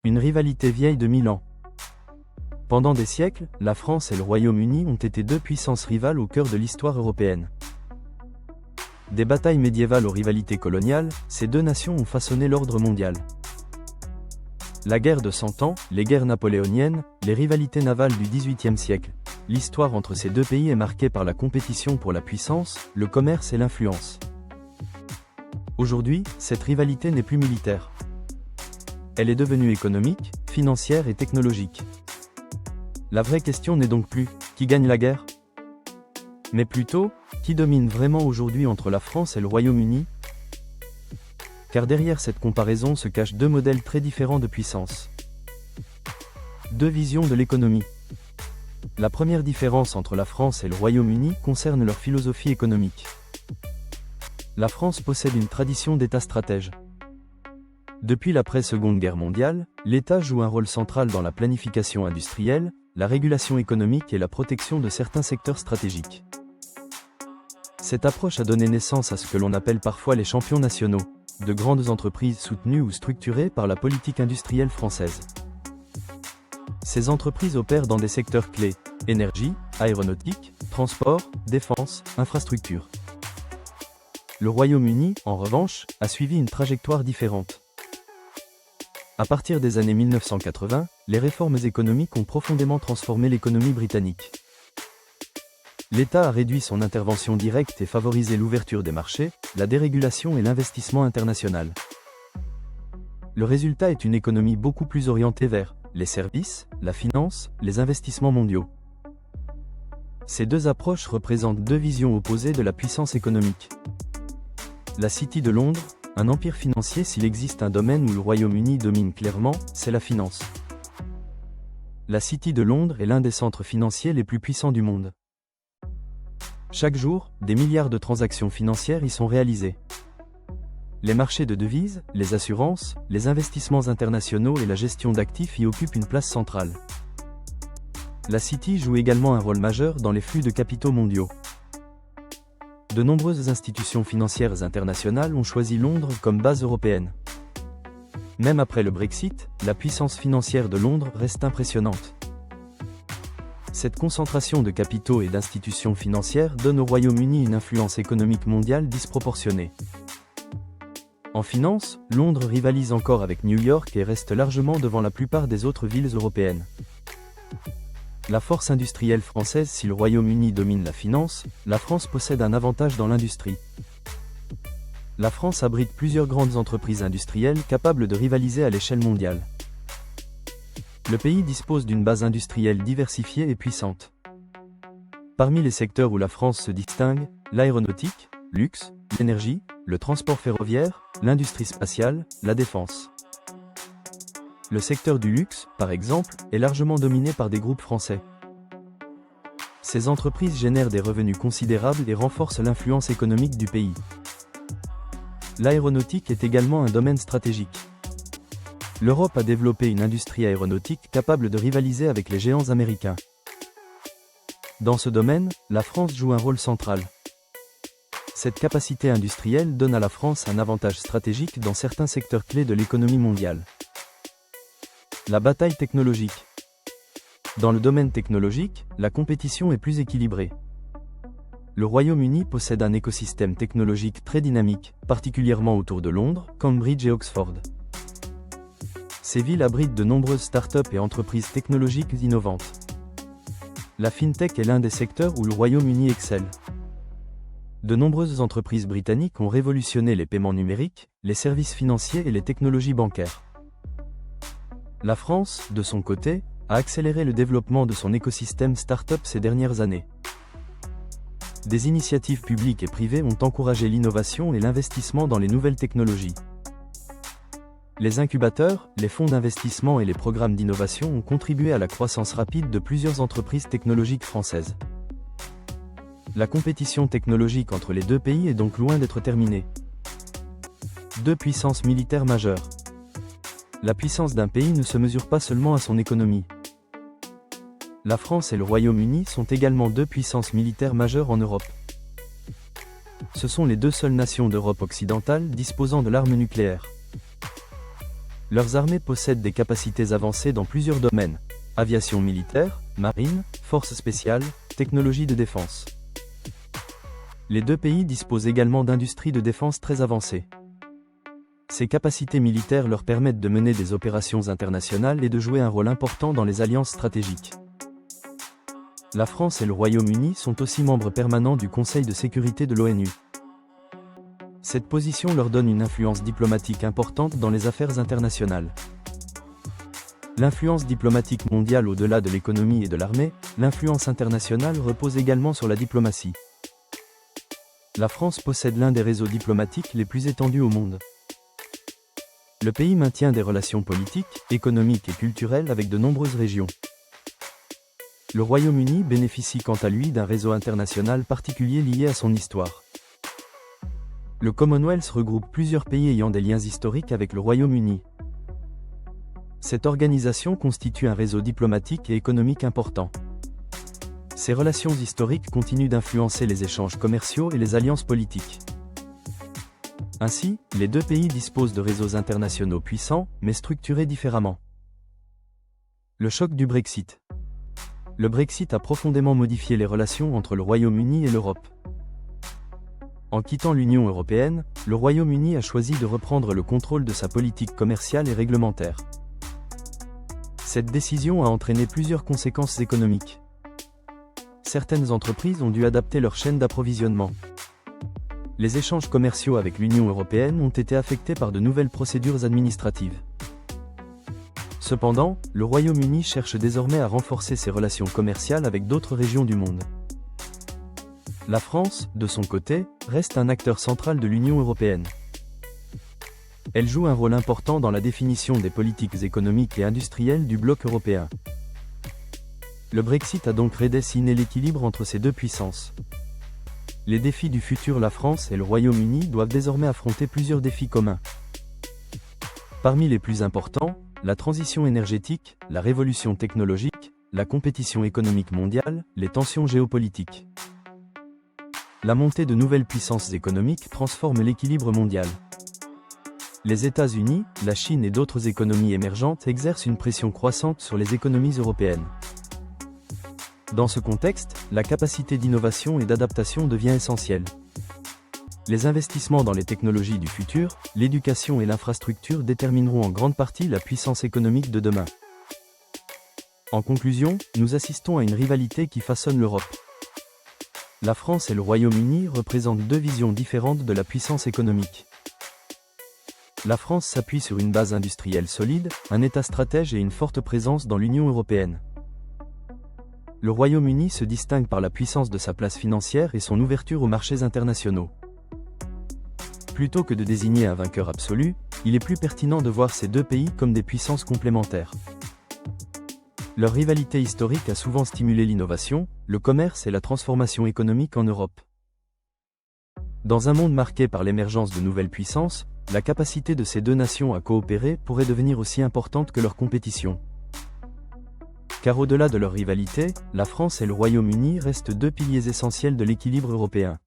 Une rivalité vieille de 1000 ans. Pendant des siècles, la France et le Royaume-Uni ont été deux puissances rivales au cœur de l'histoire européenne. Des batailles médiévales aux rivalités coloniales, ces deux nations ont façonné l'ordre mondial. La guerre de 100 ans, les guerres napoléoniennes, les rivalités navales du XVIIIe siècle. L'histoire entre ces deux pays est marquée par la compétition pour la puissance, le commerce et l'influence. Aujourd'hui, cette rivalité n'est plus militaire. Elle est devenue économique, financière et technologique. La vraie question n'est donc plus « qui gagne la guerre ?», mais plutôt « qui domine vraiment aujourd'hui entre la France et le Royaume-Uni ?» Car derrière cette comparaison se cachent deux modèles très différents de puissance. Deux visions de l'économie. La première différence entre la France et le Royaume-Uni concerne leur philosophie économique. La France possède une tradition d'État stratège. Depuis l'après-Seconde Guerre mondiale, l'État joue un rôle central dans la planification industrielle, la régulation économique et la protection de certains secteurs stratégiques. Cette approche a donné naissance à ce que l'on appelle parfois les champions nationaux, de grandes entreprises soutenues ou structurées par la politique industrielle française. Ces entreprises opèrent dans des secteurs clés, énergie, aéronautique, transport, défense, infrastructure. Le Royaume-Uni, en revanche, a suivi une trajectoire différente. À partir des années 1980, les réformes économiques ont profondément transformé l'économie britannique. L'État a réduit son intervention directe et favorisé l'ouverture des marchés, la dérégulation et l'investissement international. Le résultat est une économie beaucoup plus orientée vers les services, la finance, les investissements mondiaux. Ces deux approches représentent deux visions opposées de la puissance économique. La City de Londres, un empire financier. S'il existe un domaine où le Royaume-Uni domine clairement, c'est la finance. La City de Londres est l'un des centres financiers les plus puissants du monde. Chaque jour, des milliards de transactions financières y sont réalisées. Les marchés de devises, les assurances, les investissements internationaux et la gestion d'actifs y occupent une place centrale. La City joue également un rôle majeur dans les flux de capitaux mondiaux. De nombreuses institutions financières internationales ont choisi Londres comme base européenne. Même après le Brexit, la puissance financière de Londres reste impressionnante. Cette concentration de capitaux et d'institutions financières donne au Royaume-Uni une influence économique mondiale disproportionnée. En finance, Londres rivalise encore avec New York et reste largement devant la plupart des autres villes européennes. La force industrielle française. Si le Royaume-Uni domine la finance, la France possède un avantage dans l'industrie. La France abrite plusieurs grandes entreprises industrielles capables de rivaliser à l'échelle mondiale. Le pays dispose d'une base industrielle diversifiée et puissante. Parmi les secteurs où la France se distingue, l'aéronautique, luxe, l'énergie, le transport ferroviaire, l'industrie spatiale, la défense. Le secteur du luxe, par exemple, est largement dominé par des groupes français. Ces entreprises génèrent des revenus considérables et renforcent l'influence économique du pays. L'aéronautique est également un domaine stratégique. L'Europe a développé une industrie aéronautique capable de rivaliser avec les géants américains. Dans ce domaine, la France joue un rôle central. Cette capacité industrielle donne à la France un avantage stratégique dans certains secteurs clés de l'économie mondiale. La bataille technologique. Dans le domaine technologique, la compétition est plus équilibrée. Le Royaume-Uni possède un écosystème technologique très dynamique, particulièrement autour de Londres, Cambridge et Oxford. Ces villes abritent de nombreuses start-up et entreprises technologiques innovantes. La fintech est l'un des secteurs où le Royaume-Uni excelle. De nombreuses entreprises britanniques ont révolutionné les paiements numériques, les services financiers et les technologies bancaires. La France, de son côté, a accéléré le développement de son écosystème start-up ces dernières années. Des initiatives publiques et privées ont encouragé l'innovation et l'investissement dans les nouvelles technologies. Les incubateurs, les fonds d'investissement et les programmes d'innovation ont contribué à la croissance rapide de plusieurs entreprises technologiques françaises. La compétition technologique entre les deux pays est donc loin d'être terminée. Deux puissances militaires majeures. La puissance d'un pays ne se mesure pas seulement à son économie. La France et le Royaume-Uni sont également deux puissances militaires majeures en Europe. Ce sont les deux seules nations d'Europe occidentale disposant de l'arme nucléaire. Leurs armées possèdent des capacités avancées dans plusieurs domaines: aviation militaire, marine, forces spéciales, technologie de défense. Les deux pays disposent également d'industries de défense très avancées. Ces capacités militaires leur permettent de mener des opérations internationales et de jouer un rôle important dans les alliances stratégiques. La France et le Royaume-Uni sont aussi membres permanents du Conseil de sécurité de l'ONU. Cette position leur donne une influence diplomatique importante dans les affaires internationales. L'influence diplomatique mondiale au-delà de l'économie et de l'armée, l'influence internationale repose également sur la diplomatie. La France possède l'un des réseaux diplomatiques les plus étendus au monde. Le pays maintient des relations politiques, économiques et culturelles avec de nombreuses régions. Le Royaume-Uni bénéficie quant à lui d'un réseau international particulier lié à son histoire. Le Commonwealth regroupe plusieurs pays ayant des liens historiques avec le Royaume-Uni. Cette organisation constitue un réseau diplomatique et économique important. Ces relations historiques continuent d'influencer les échanges commerciaux et les alliances politiques. Ainsi, les deux pays disposent de réseaux internationaux puissants, mais structurés différemment. Le choc du Brexit. Le Brexit a profondément modifié les relations entre le Royaume-Uni et l'Europe. En quittant l'Union européenne, le Royaume-Uni a choisi de reprendre le contrôle de sa politique commerciale et réglementaire. Cette décision a entraîné plusieurs conséquences économiques. Certaines entreprises ont dû adapter leur chaîne d'approvisionnement. Les échanges commerciaux avec l'Union européenne ont été affectés par de nouvelles procédures administratives. Cependant, le Royaume-Uni cherche désormais à renforcer ses relations commerciales avec d'autres régions du monde. La France, de son côté, reste un acteur central de l'Union européenne. Elle joue un rôle important dans la définition des politiques économiques et industrielles du bloc européen. Le Brexit a donc redessiné l'équilibre entre ces deux puissances. Les défis du futur. La France et le Royaume-Uni doivent désormais affronter plusieurs défis communs. Parmi les plus importants, la transition énergétique, la révolution technologique, la compétition économique mondiale, les tensions géopolitiques. La montée de nouvelles puissances économiques transforme l'équilibre mondial. Les États-Unis, la Chine et d'autres économies émergentes exercent une pression croissante sur les économies européennes. Dans ce contexte, la capacité d'innovation et d'adaptation devient essentielle. Les investissements dans les technologies du futur, l'éducation et l'infrastructure détermineront en grande partie la puissance économique de demain. En conclusion, nous assistons à une rivalité qui façonne l'Europe. La France et le Royaume-Uni représentent deux visions différentes de la puissance économique. La France s'appuie sur une base industrielle solide, un État stratège et une forte présence dans l'Union européenne. Le Royaume-Uni se distingue par la puissance de sa place financière et son ouverture aux marchés internationaux. Plutôt que de désigner un vainqueur absolu, il est plus pertinent de voir ces deux pays comme des puissances complémentaires. Leur rivalité historique a souvent stimulé l'innovation, le commerce et la transformation économique en Europe. Dans un monde marqué par l'émergence de nouvelles puissances, la capacité de ces deux nations à coopérer pourrait devenir aussi importante que leur compétition. Car au-delà de leur rivalité, la France et le Royaume-Uni restent deux piliers essentiels de l'équilibre européen.